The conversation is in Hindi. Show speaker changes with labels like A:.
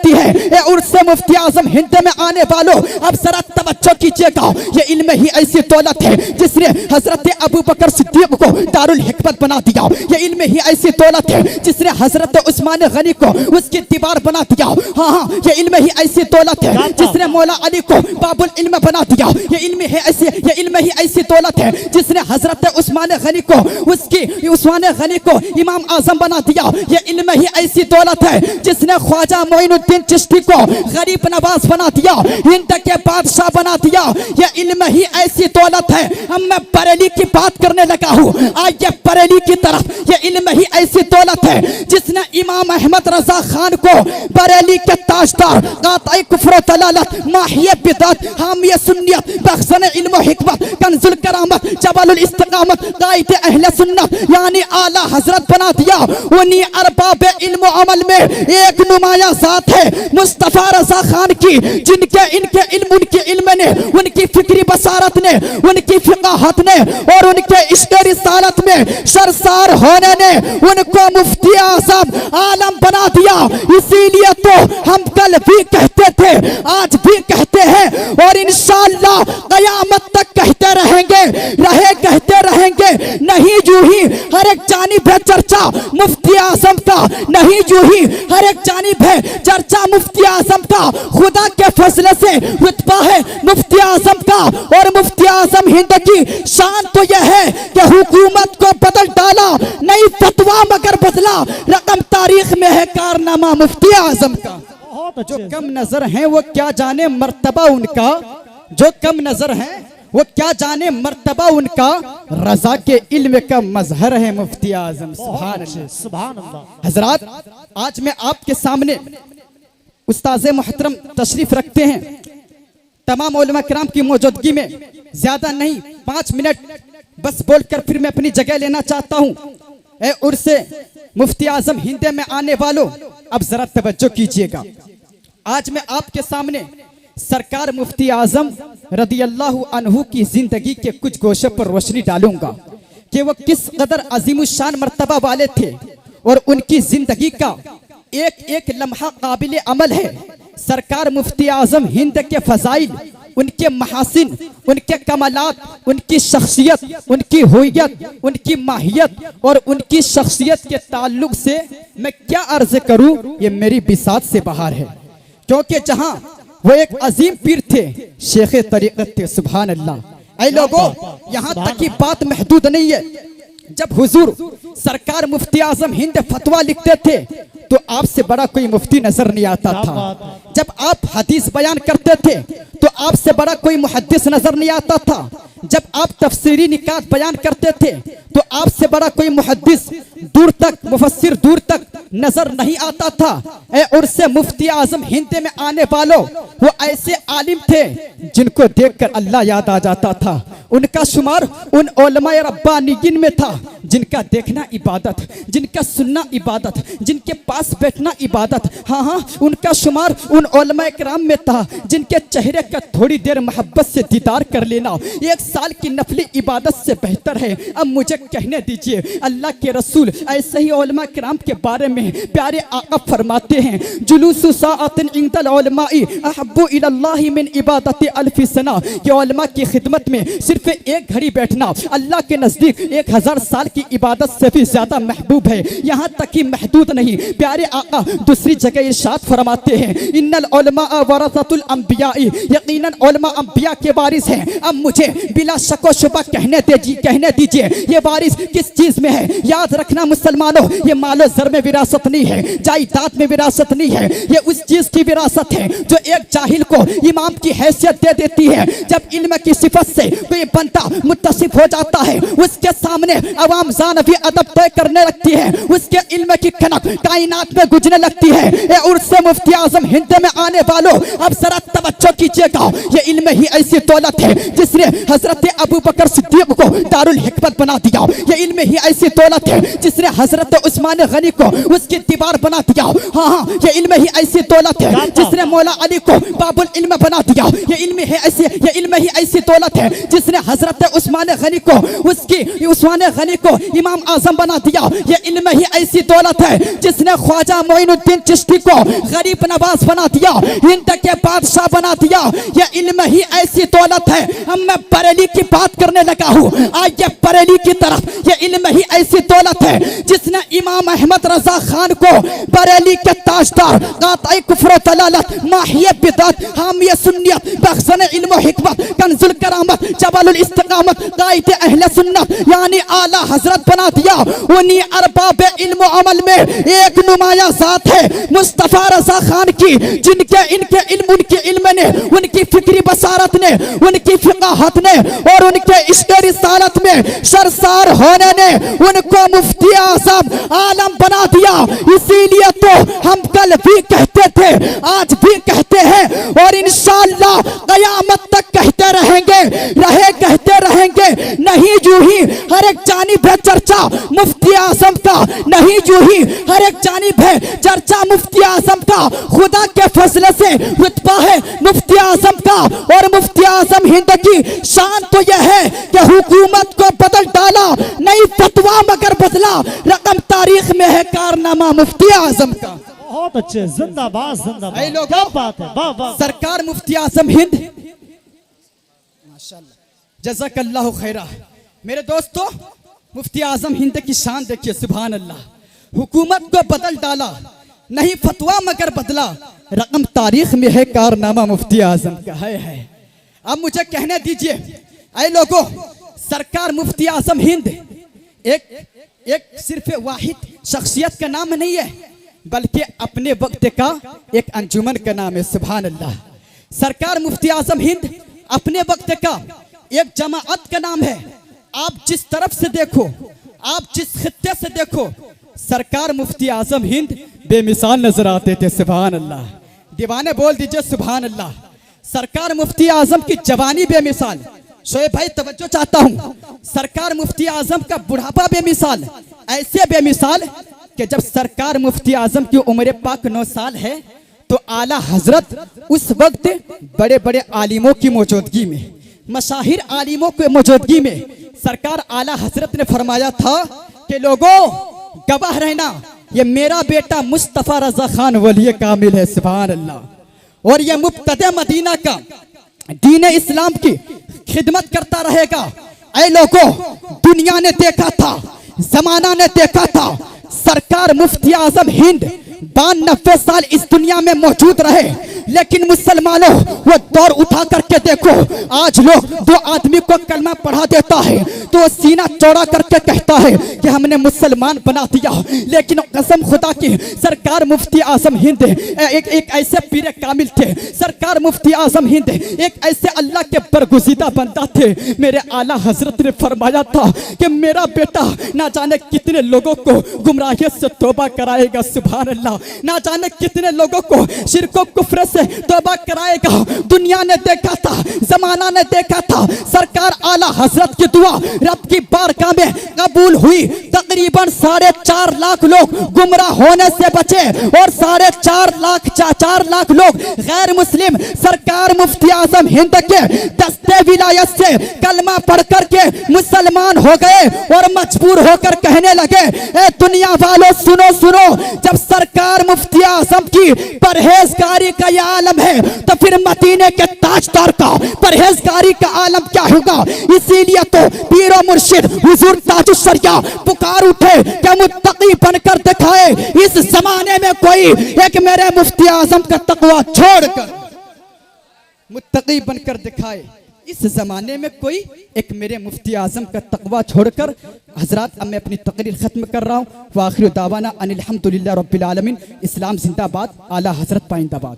A: लगती है। ये उर्स मुफ्ती आजम हिंद में आने वालों, अब जरा तवज्जो कीजिएगा। ये इल्म ही ऐसी दौलत है जिसने हजरत अबू बकर सिद्दीक को दारुल हिकमत बना दिया। ये इल्म ही ऐसी दौलत है जिसने हजरत उस्मान गनी को उसकी दीवार बना दिया। हाँ हाँ, ये इल्म ही ऐसी दौलत है जिसने मौला अली को बाबुल इल्म बना दिया। ये इल्म ही ऐसी दौलत है जिसने हजरत उस्मान गनी को इमाम आजम बना दिया। ये इल्म ही ऐसी दौलत है जिसने ख्वाजा मोइनुद्दीन चिश्ती को गरीब नवाज बना दिया, हिंद के बादशाह बना दिया। ये इल्म ही ऐसी दौलत है। अब मैं बरेली की बात करने लगा हूँ, आइए बरेली की तरफ। ये इल्म ही ऐसी दौलत है जिसने इमाम अहमद रजा खान को बरेली के ताजदार, कातई कुफ्र दलालत, माहिय बिदअत, हामिय सुन्नियत, बख्शन इल्म हिकमत, कंजुल करामत, जबलुल इस्तिकामत, कायदे अहले सुन्नत यानी आला हजरत बना दिया। उन्हीं अरबाब इल्म अमल में एक नुमाया जात है मुस्तफा रजा खान की, जिनके इनके इल्म, उनके इल्म ने, उनकी फिक्री बसारत ने, उनकी फिकाहत ने और उनके इश्क रिसालत में शर्सार होने ने उनको मुफ्ती आज़म आलम बना दिया। इसीलिए तो हम कल भी कहते थे, आज भी कहते हैं और इंशाअल्लाह क़यामत तक कहते रहेंगे। नहीं यूं ही हर एक जानिब है चर्चा मुफ्ती आज़म का, नहीं यूं ही हर एक जानिब है चर्चा मुफ्ती आज़म का। खुदा के फजल से रुतबा है मुफ्ती आज़म का और मुफ्ती आज़म हिंद की शान तो यह है कि हुकूमत को बदल डाला, नहीं फतवा मगर बदला। रकम तारीख में है कारनामा मुफ्ती आज़म का। जो कम नजर हैं वो क्या जाने मर्तबा उनका, जो कम नजर हैं वो क्या जाने मर्तबा उनका, रजा के इल्म का मजहर है मुफ्ती आज़म। सुभान अल्लाह, सुभान अल्लाह। हजरात, आज मैं आपके सामने उस्ताज़े मोहतरम तशरीफ रखते हैं। तमाम उलमा किराम की मौजूदगी में ज्यादा नहीं 5 मिनट बस बोलकर फिर मैं अपनी जगह लेना चाहता हूँ। ए उर्से मुफ्ती आज़म हिंद में आने वालों, अब जरा तवज्जो कीजिएगा। आज मैं आपके सामने सरकार मुफ्ती आज़म रदियल्लाहु अन्हु की जिंदगी के कुछ गोशे पर रोशनी डालूंगा कि वो किस कदर अजीमुशान मर्तबा वाले थे और उनकी जिंदगी का एक एक लम्हा काबिल अमल है। सरकार मुफ्ती आज़म हिंद के फजाइल, उनके महासिन, उनके कमालात, उनकी शख्सियत, उनकी हुइयत, उनकी माहियत और उनकी शख्सियत के ताल्लुक से मैं क्या अर्ज करूं, ये मेरी बिसात से बाहर है। क्योंकि जहां वो एक अजीम पीर थे, शेख तरीक़त थे। सुभान अल्लाह। ऐ लोगों, यहाँ तक की बात महदूद नहीं है। जब हुजूर सरकार मुफ्ती आज़म हिंद फतवा लिखते थे तो आपसे बड़ा कोई मुफ्ती नजर नहीं आता था। जब आप हदीस बयान करते थे तो आपसे बड़ा कोई मुहद्दिस नजर नहीं आता था। जब आप तफसीरी निकात बयान करते थे तो आपसे बड़ा कोई मुहद्दिस दूर तक, मुफस्सिर दूर तक नजर नहीं आता था। और से मुफ्ती आज़म हिंद में आने वालों, वो ऐसे आलिम थे जिनको देखकर अल्लाह याद आ जाता था। उनका शुमार उन उलमाए रब्बानियीन में था जिनका देखना इबादत, जिनका सुनना इबादत, जिनके पास बैठना इबादत। हाँ हाँ, उनका शुमार उन उलमाए किराम में था जिनके चेहरे का थोड़ी देर मोहब्बत से दीदार कर लेना 1 साल की नफली इबादत से बेहतर है। अब मुझे कहने दीजिए, अल्लाह के रसूल ऐसे ही उलमा किराम के बारे में प्यारे आका फरमाते हैं, जुलूसु साअतिन इंदल उलमाई अहब्बु इलल्लाहि मिन इबादति अल्फि सना। कि उलमा की खिदमत में सिर्फ 1 घड़ी बैठना अल्लाह के नजदीक 1000 साल की इबादत से भी ज्यादा महबूब है। यहाँ तक ही महदूद नहीं, प्यारे आका दूसरी जगह इरशाद फरमाते हैं, इन्नल उलमा वरसतुल अंबिया, यकीनन उलमा अंबिया के वारिस हैं। अब मुझे बिला शक व शुबा कहने दीजिए ये वारिस किस चीज में है। याद रखना मुसलमानों, ये मालो जर में विरासत नहीं है, जायदाद में विरासत नहीं है। ये उस चीज की विरासत है जो एक जाहिल को इमाम की हैसियत दे देती है। जब इल्म की सिफत से कोई बंदा मुत्तसिफ हो जाता है, उसके सामने अवाम ज़ानवी अदब तय करने लगती है, उसके इल्म की खनक कायनात में गुजरने लगती है। ए उर्से मुफ्ती आज़म हिंद में आने वालों, अब जरा तवज्जो कीजिएगा। ये इल्म ही ऐसी दौलत है जिसने हजरत अबू बकर सिद्दीक को दारुल हिकमत बना दिया। ये इल्म ही ऐसी दौलत है जिसने हजरत उस्मान गनी को उसकी दीवार बना दिया। हाँ हाँ, ये इल्म ही ऐसी दौलत है जिसने मौला अली को बाबुल इल्म बना दिया। ये इल्म ही ऐसी दौलत है जिसने हजरत उस्मान गनी को उस्मान गनी को इमाम आजम बना दिया। ये इल्म ही ऐसी दौलत है जिसने ख्वाजा मोइनुद्दीन चिश्ती को गरीब नवाज बना दिया, हिंद के बादशाह बना दिया। ये इल्म ही ऐसी दौलत है। अब मैं बरेली की बात करने लगा हूँ, आइए बरेली की तरफ। ये इल्म ही ऐसी दौलत है जिसने इमाम अहमद रजा खान को बरेली के ताजदार, कातई कुफ्र दलालत, माहिय बिदअत, हामिय सुन्नियत, बख्शने इल्म हिकमत, कंजुल करामत, जबलुल इस्तिकामत, कायद अहले सुन्नत यानी आला हजरत बना दिया। उन्हीं अरबाब इल्म अमल में एक नुमाया जात है मुस्तफा रजा खान की, जिनके इनके इल्म, उनके इल्म ने, उनकी फिक्री बसारत ने, उनकी फिकाहत ने और उनके इश्क़ रिसालत में शर्मसार होने ने उनको मुफ्ती आज़म आलम बना दिया। इसीलिए तो हम कल भी कहते थे, आज भी कहते हैं और इंशाअल्लाह क़यामत तक कहते रहेंगे, कहते रहेंगे। नहीं यूं ही हर एक जानिब है चर्चा मुफ्ती आज़म का, नहीं यूं ही हर एक जानिब है चर्चा मुफ्ती आज़म का। खुदा के फजले से रुतबा है मुफ्ती आज़म का। और मुफ्ती आज़म हिंद की शान तो यह है कि हुकूमत को बदल डाला, नहीं फतवा मगर बदला। रकम तारीख में है कारनामा मुफ्ती आज़म का।
B: बहुत अच्छे, जिंदाबाद जिंदाबाद, क्या बात है, वाह वाह।
A: सरकार मुफ्ती आज़म हिंद, माशाअल्लाह, जज़ाकल्लाहु खैरा। मेरे दोस्तों, मुफ्ती आज़म हिंद की शान देखिए, सुभान अल्लाह। हुकूमत को बदल डाला, नहीं फतवा मगर बदला। रकम तारीख में है कारनामा मुफ्ती आज़म का। है अब मुझे कहने दीजिए, ऐ लोगों, सरकार मुफ्ती आज़म हिंद एक सिर्फ वाहिद शख्सियत का नाम नहीं है, बल्कि अपने वक्त का एक अंजुमन का नाम है। सुभान अल्लाह। सरकार मुफ्ती आज़म हिंद अपने वक्त का एक जमाअत का नाम है। आप जिस तरफ से देखो, आप जिस खित्ते से देखो, सरकार मुफ्ती आज़म हिंद बेमिसाल नजर आते थे। सुभान अल्लाह। दीवाने बोल दीजिए सुभान अल्लाह। सरकार मुफ्ती आज़म की जवानी बेमिसाल। शोएब भाई तवज्जो चाहता हूँ, सरकार मुफ्ती आज़म का बुढ़ापा बेमिसाल, ऐसे बेमिसाल कि जब सरकार मुफ्ती आज़म की उम्र पाक 9 साल है तो आला हजरत उस वक्त बड़े बड़े आलिमों की मौजूदगी में, मशाहिर आलिमों की मौजूदगी में सरकार आला हजरत ने फरमाया था कि लोगों गवाह रहना, ये मेरा बेटा मुस्तफा रजा खान वली कामिल है। सुभान अल्लाह। और ये मुब्तदे मदीना का दीन इस्लाम की खिदमत करता रहेगा। ऐ लोगों, दुनिया ने देखा था, जमाना ने देखा था, सरकार मुफ्ती आज़म हिंद 92 साल इस दुनिया में मौजूद रहे, लेकिन मुसलमानों वो दौर उठा करके देखो, आज लोग 2 आदमी को कलमा पढ़ा देता है तो सीना चौड़ा करके कहता है कि हमने मुसलमान बना दिया। लेकिन कसम खुदा की, सरकार मुफ्ती आज़म हिंद एक ऐसे पीर कामिल थे। सरकार मुफ्ती आज़म हिंद एक ऐसे अल्लाह के बरगुज़ीदा बंदा थे। मेरे आला हजरत ने फरमाया था कि मेरा बेटा ना जाने कितने लोगों को गुमराहियत से तौबा कराएगा। सुभान अल्लाह। ना जाने कितने लोगों को शिर्को कुफ्र से तौबा कराएगा। दुनिया ने देखा था, जमाना ने देखा था, सरकार आला हजरत की दुआ रब की बारगाह में कबूल हुई। तकरीबन 4.5 लाख लोग गुमराह होने से बचे और 4.5 लाख लोग गैर मुस्लिम सरकार मुफ्ती आज़म हिंद के दस्ते विलायत से कलमा पढ़ करके मुसलमान हो गए और मजबूर होकर कहने लगे, ए दुनिया वालों सुनो सुनो, जब सरकार मुफ्ती आज़म की परहेजगारी का यह आलम है तो फिर मदीने के ताजदार का परहेजगारी का आलम क्या होगा। इसीलिए तो पीर और मुर्शिद हुजूर ताजुश शरिया पुकार उठे कि मुत्तकी बनकर दिखाए इस जमाने में कोई एक मेरे मुफ्ती आज़म का तकवा छोड़कर, मुत्तकी बनकर दिखाए इस जमाने में कोई एक मेरे मुफ्ती आज़म का तकवा छोड़कर। हजरात, अब मैं अपनी तकरीर खत्म कर रहा हूँ। वाखिर दावाना अनिल हम्दुलिल्लाह रब्बिल आलमीन। इस्लाम जिंदाबाद, आला हजरत पाइंदाबाद।